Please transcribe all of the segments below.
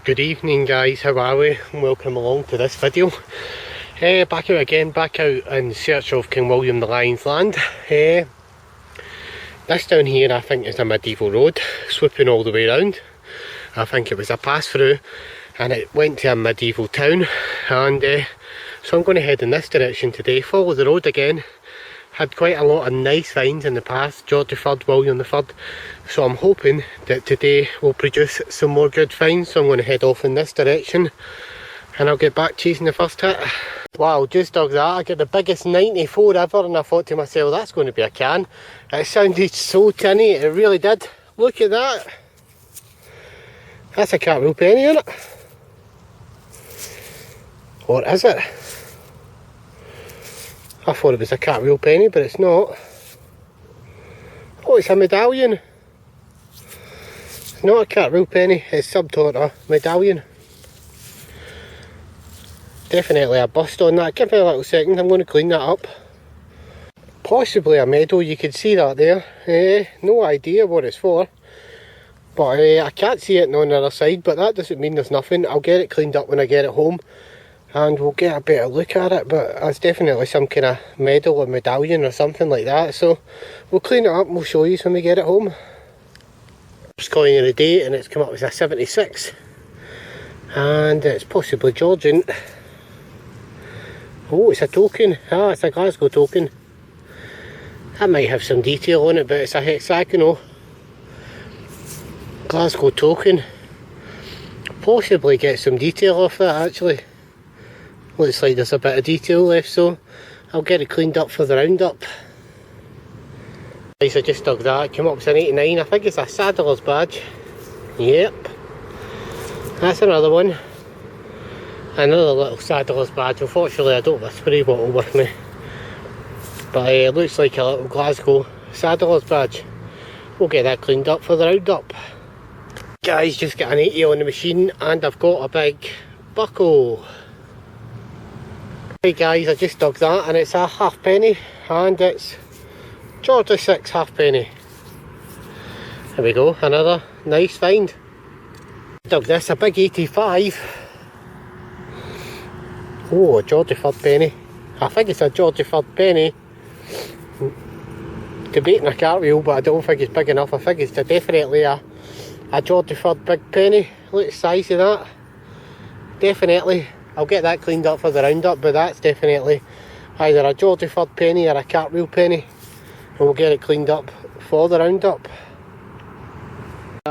Good evening guys, how are we? Welcome along to this video. Back out again, back out in search of King William the Lion's Land. This down here I think is a medieval road, swooping all the way around. I think it was a pass through and it went to a medieval town, and so I'm going to head in this direction today, follow the road again. Had quite a lot of nice finds in the past, George III, William III, so I'm hoping that today will produce some more good finds. So I'm going to head off in this direction and I'll get back chasing the first hit. Wow, just dug that, I got the biggest 94 ever, and I thought to myself, that's going to be a can. It sounded so tinny, it really did. Look at that. That's a cartwheel penny, isn't it? Or is it? I thought it was a cartwheel penny, but it's not. Oh, it's a medallion. It's not a cartwheel penny, it's subtitled a medallion. Definitely a bust on that. Give me a little second, I'm going to clean that up. Possibly a medal, you can see that there. No idea what it's for. But I can't see it on the other side, but that doesn't mean there's nothing. I'll get it cleaned up when I get it home, and we'll get a better look at it. But it's definitely some kind of medal or medallion or something like that. So we'll clean it up and we'll show you when we get it home. Just calling it a day, and it's come up as a 76. And it's possibly Georgian. Oh, it's a token. Ah, it's a Glasgow token. That might have some detail on it, but it's a hexagonal Glasgow token. Possibly get some detail off that actually. Looks like there's a bit of detail left, so I'll get it cleaned up for the roundup. Guys, I just dug that, it came up as an 89, I think it's a saddler's badge. Yep. That's another one. Another little saddler's badge. Unfortunately I don't have a spray bottle with me. But it looks like a little Glasgow saddler's badge. We'll get that cleaned up for the roundup. Guys, just got an 80 on the machine and I've got a big buckle. Hey guys, I just dug that and it's a halfpenny, and it's George VI halfpenny. There we go, another nice find. Dug this, a big 85. Oh, a George III penny. I think it's a George III penny. Debating a cartwheel, but I don't think it's big enough. I think it's definitely a George III big penny. Look at the size of that. Definitely. I'll get that cleaned up for the roundup, but that's definitely either a George III penny or a cartwheel penny. And we'll get it cleaned up for the roundup.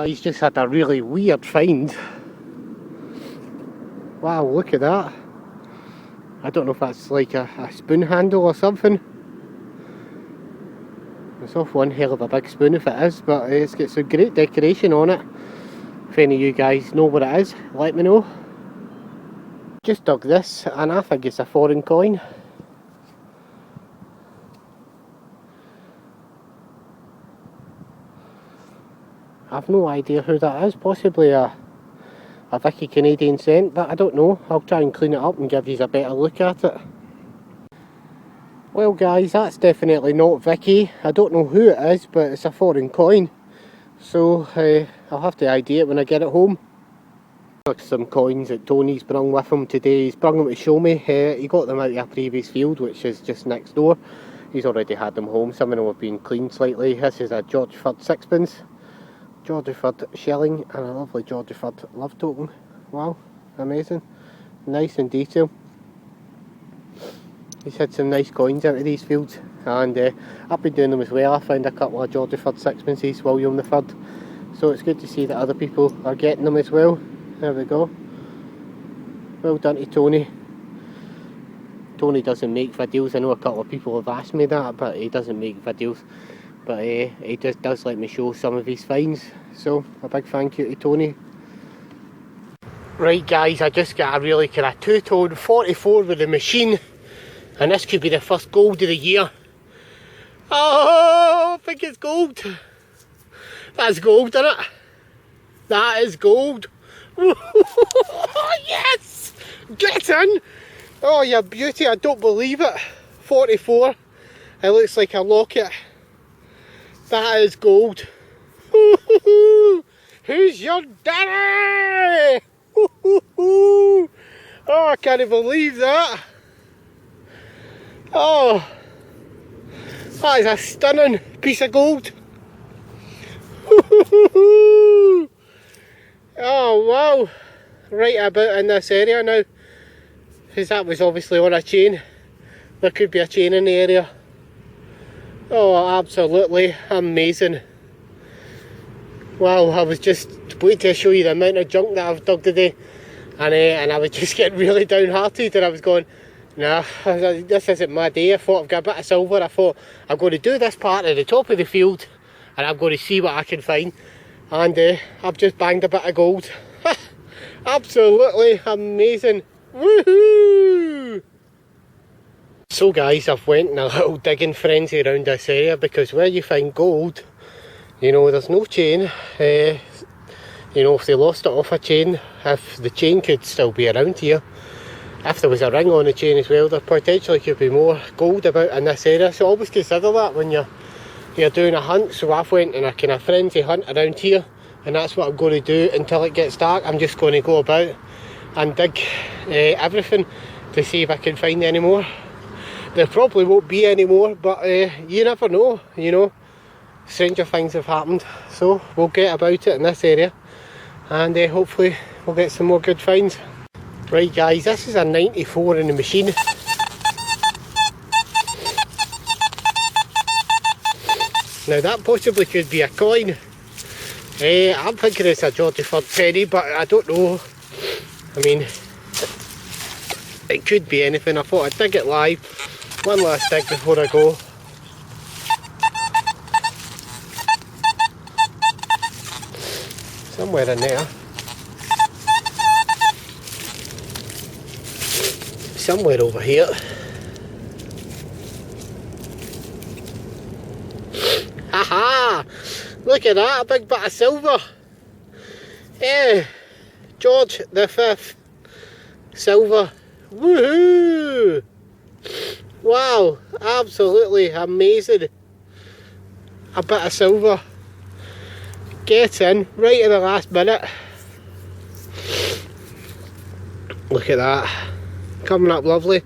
He's just had a really weird find. Wow, look at that. I don't know if that's like a spoon handle or something. It's off one hell of a big spoon if it is, but it's got some great decoration on it. If any of you guys know what it is, let me know. Just dug this and I think it's a foreign coin. I've no idea who that is, possibly a Vicky Canadian cent, but I don't know. I'll try and clean it up and give you a better look at it. Well guys, that's definitely not Vicky. I don't know who it is, but it's a foreign coin. So I'll have to ID it when I get it home. Some coins that Tony's brung with him today. He's brung them to show me. He got them out of a previous field, which is just next door. He's already had them home. Some of them have been cleaned slightly. This is a George III sixpence, George III shilling, and a lovely George III love token. Wow, amazing. Nice in detail. He's had some nice coins out of these fields, and I've been doing them as well. I found a couple of George III sixpences, William III, so it's good to see that other people are getting them as well. There we go. Well done to Tony. Tony doesn't make videos. I know a couple of people have asked me that, but he doesn't make videos. But he just does let me show some of his finds. So a big thank you to Tony. Right guys, I just got a really kind of two-tone 44 with the machine. And this could be the first gold of the year. Oh, I think it's gold. That's gold, isn't it? That is gold. Yes! Get in! Oh, you beauty, I don't believe it. 44. It looks like a locket. That is gold. Who's your daddy? Oh, I can't believe that. Oh, that is a stunning piece of gold. Oh wow, right about in this area now, because that was obviously on a chain. There could be a chain in the area. Oh, absolutely amazing. Wow, I was just waiting to show you the amount of junk that I've dug today, and I was just getting really downhearted, and I was going, nah, this isn't my day. I thought I've got a bit of silver. I thought I'm going to do this part at the top of the field, and I'm going to see what I can find. And I've just banged a bit of gold. Absolutely amazing. Woohoo! So guys, I've went in a little digging frenzy around this area, because where you find gold, you know, there's no chain. You know, if they lost it off a chain, if the chain could still be around here, if there was a ring on the chain as well, there potentially could be more gold about in this area. So always consider that when you're doing a hunt. So I've went in a kind of frenzy hunt around here, and that's what I'm going to do until it gets dark. I'm just going to go about and dig everything to see if I can find any more. There probably won't be any more, but you never know, you know. Stranger things have happened, so we'll get about it in this area, and hopefully we'll get some more good finds. Right guys, this is a 94 in the machine. Now that possibly could be a coin. I'm thinking it's a George III penny, but I don't know. I mean, it could be anything. I thought I'd dig it live. One last dig before I go. Somewhere in there. Somewhere over here. Haha! Look at that, a big bit of silver. George V. Silver. Woohoo! Wow, absolutely amazing. A bit of silver. Get in right at the last minute. Look at that. Coming up lovely.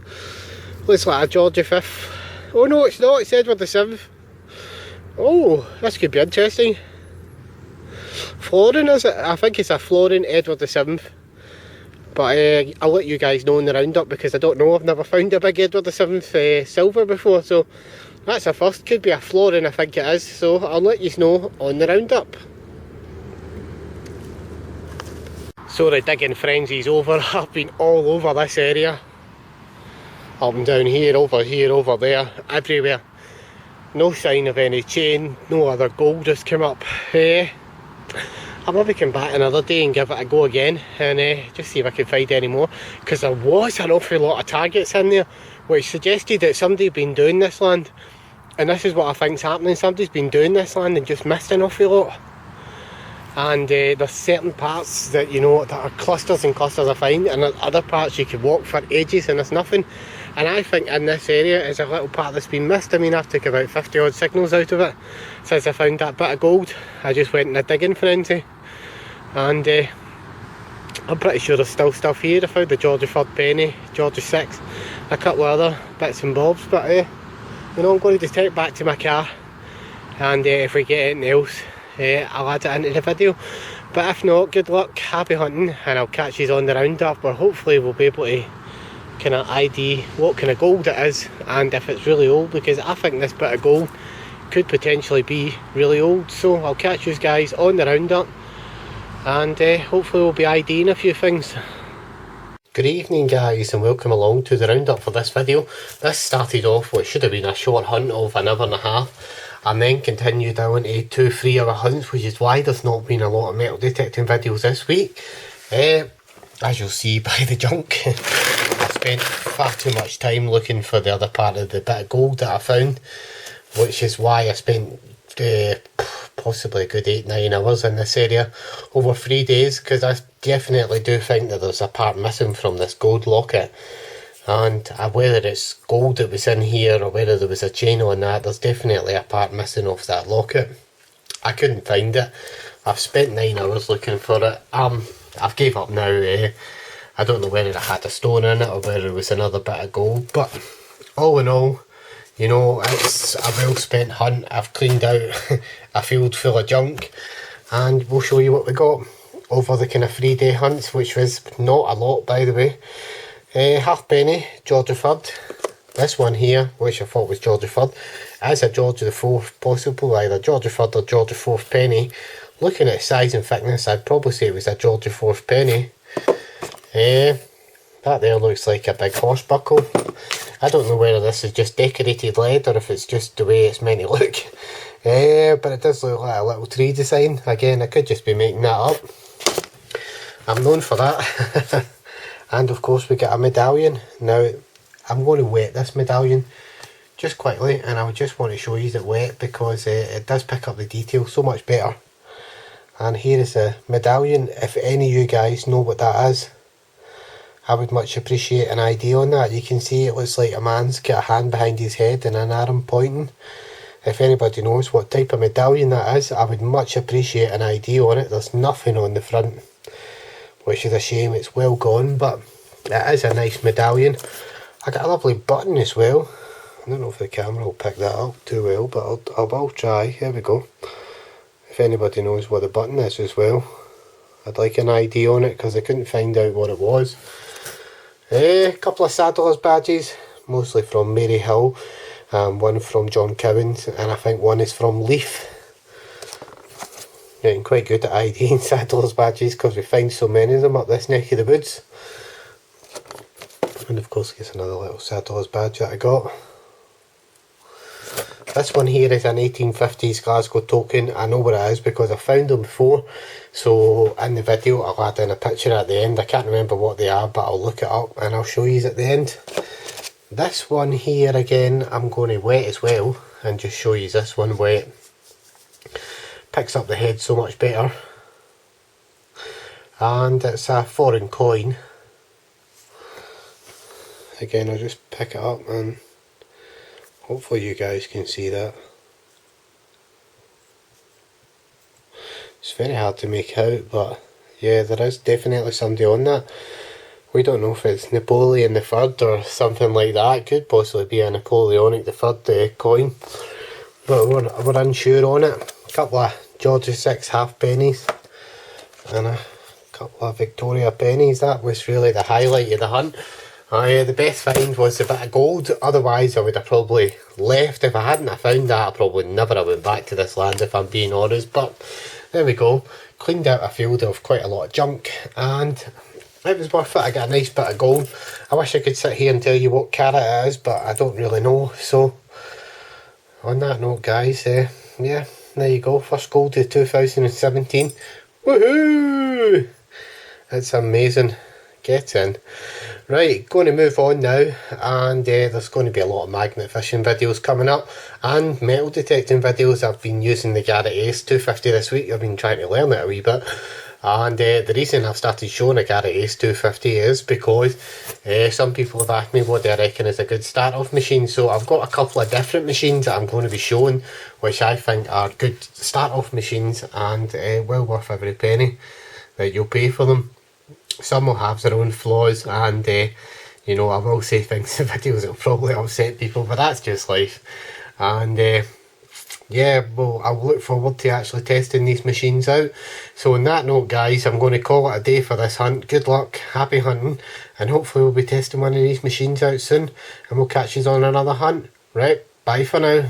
Looks like a George V. Oh no, it's not, it's Edward VII. Oh, this could be interesting. Florin, is it? I think it's a florin Edward VII. But I'll let you guys know in the roundup, because I don't know, I've never found a big Edward VII silver before, so that's a first. Could be a florin, I think it is, so I'll let you know on the roundup. So the digging frenzy's over. I've been all over this area. Up and down here, over there, everywhere. No sign of any chain, no other gold has come up. I'll maybe come back another day and give it a go again, and just see if I can find any more, because there was an awful lot of targets in there, which suggested that somebody had been doing this land, and this is what I think's happening. Somebody's been doing this land and just missed an awful lot. And there's certain parts that, you know, that are clusters and clusters of find, and other parts you could walk for ages and there's nothing. And I think in this area is a little part that's been missed. I mean, I've took about 50 odd signals out of it since I found that bit of gold. I just went in a digging frenzy, and I'm pretty sure there's still stuff here. I found the George III penny, George VI, a couple of other bits and bobs, but you know, I'm going to just take it back to my car, and if we get anything else, I'll add it into the video. But if not, good luck, happy hunting, and I'll catch you on the roundup, where hopefully we'll be able to kind of ID what kind of gold it is, and if it's really old, because I think this bit of gold could potentially be really old. So I'll catch you guys on the roundup, and hopefully we'll be IDing a few things. Good evening guys, and welcome along to the roundup for this video. This started off what should have been a short hunt of an hour and a half, and then continued down to 2-3 hour hunts, which is why there's not been a lot of metal detecting videos this week. As you'll see by the junk, I spent far too much time looking for the other part of the bit of gold that I found, which is why I spent possibly a good 8-9 hours in this area over 3 days, because I definitely do think that there's a part missing from this gold locket, and whether it's gold that was in here or whether there was a chain on that, there's definitely a part missing off that locket. I couldn't find it. I've spent 9 hours looking for it. I've gave up now. I don't know whether it had a stone in it or whether it was another bit of gold, but all in all, you know, it's a well spent hunt. I've cleaned out a field full of junk, and we'll show you what we got over the kind of 3-day hunts, which was not a lot, by the way. Halfpenny, George III. This one here, which I thought was George III, is a George IV, possible either George III or George IV penny. Looking at size and thickness, I'd probably say it was a George IV penny. That there looks like a big horse buckle. I don't know whether this is just decorated lead or if it's just the way it's meant to look. But it does look like a little tree design. Again, I could just be making that up. I'm known for that. And of course we get a medallion. Now, I'm going to wet this medallion just quickly, and I just want to show you it wet because it does pick up the detail so much better. And here is a medallion. If any of you guys know what that is, I would much appreciate an idea on that. You can see it looks like a man's got a hand behind his head and an arm pointing. If anybody knows what type of medallion that is, I would much appreciate an idea on it. There's nothing on the front, which is a shame. It's well gone, but it is a nice medallion. I got a lovely button as well. I don't know if the camera will pick that up too well, but I'll try. Here we go. If anybody knows what the button is as well, I'd like an idea on it because I couldn't find out what it was. A couple of saddler's badges, mostly from Mary Hill, one from John Cowens, and I think one is from Leaf. Getting quite good at IDing saddler's badges because we find so many of them up this neck of the woods. And of course there's another little saddler's badge that I got. This one here is an 1850s Glasgow token. I know what it is because I found them before. So in the video I'll add in a picture at the end. I can't remember what they are, but I'll look it up and I'll show you at the end. This one here again I'm going to wet as well and just show you this one wet. Picks up the head so much better. And it's a foreign coin. Again, I'll just pick it up and hopefully you guys can see that. It's very hard to make out, but yeah, there is definitely somebody on that. We don't know if it's Napoleon III or something like that. It could possibly be a Napoleonic III coin, but we're unsure on it. A couple of George VI halfpennies and a couple of Victoria pennies. That was really the highlight of the hunt. The best find was a bit of gold, otherwise I would have probably left. If I hadn't have found that, I probably never have went back to this land if I'm being honest, but there we go. Cleaned out a field of quite a lot of junk and it was worth it. I got a nice bit of gold. I wish I could sit here and tell you what carat it is, but I don't really know. So on that note guys, yeah, there you go, first gold of 2017. Woohoo! It's amazing. Get in. Right, going to move on now, and there's going to be a lot of magnet fishing videos coming up and metal detecting videos. I've been using the Garrett Ace 250 this week. I've been trying to learn it a wee bit, and the reason I've started showing a Garrett Ace 250 is because some people have asked me what they reckon is a good start off machine. So I've got a couple of different machines that I'm going to be showing which I think are good start off machines and well worth every penny that you'll pay for them. Some will have their own flaws, and you know, I will say things in videos that will probably upset people, but that's just life. And yeah, well, I'll look forward to actually testing these machines out. So on that note guys, I'm going to call it a day for this hunt. Good luck, happy hunting, and hopefully we'll be testing one of these machines out soon, and we'll catch you on another hunt. Right, bye for now.